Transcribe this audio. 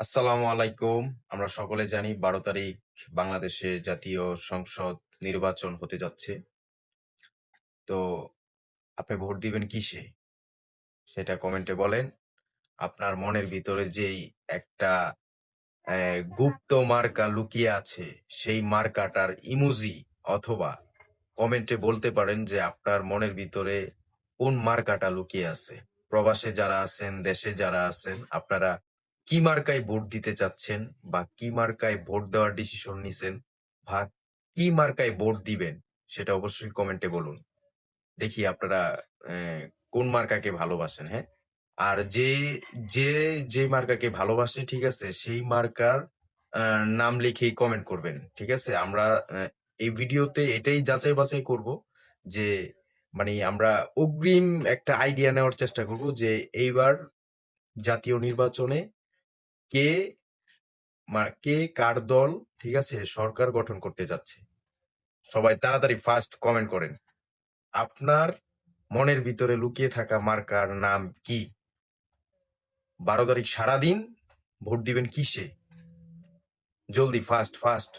আসসালামু আলাইকুম। আমরা সকলে জানি ১২ তারিখ বাংলাদেশে জাতীয় সংসদ নির্বাচন হতে যাচ্ছে। তো আপনি ভোট দিবেন কিসে? সেটা কমেন্টে বলেন। আপনার মনের ভিতরে যেই একটা গুপ্ত মার্কা লুকিয়ে আছে, সেই মার্কাটার ইমোজি অথবা কমেন্টে বলতে পারেন যে আপনার মনের ভিতরে কোন মার্কাটা লুকিয়ে আছে। প্রবাসে যারা আছেন, দেশে যারা আছেন, আপনারা কি মার্কায় ভোট দিতে চাচ্ছেন বা কি মার্কায় ভোট দেওয়ার ডিসিশন নিছেন বা কি মার্কায় ভোট দিবেন সেটা অবশ্যই কমেন্টে বলুন। দেখি আপনারা কোন মার্কাকে ভালোবাসেন, হ্যাঁ? আর যে যে মার্কাকে ভালোবাসে, ঠিক আছে? সেই মার্কার নাম লিখেই কমেন্ট করবেন। ঠিক আছে? আমরা এই ভিডিওতে এটাই যাচাই বাছাই করব যে মানে আমরা অগ্রিম একটা আইডিয়া নেওয়ার চেষ্টা করব যে এইবার জাতীয় নির্বাচনে কে কে কার দল, ঠিক আছে, সরকার গঠন করতে যাচ্ছে। সবাই তাড়াতাড়ি ফার্স্ট কমেন্ট করেন। আপনার মনের ভিতরে লুকিয়ে থাকা মার্কার নাম কি? ১২ তারিখ সারাদিন ভোট দিবেন কিসে? জলদি ফাস্ট।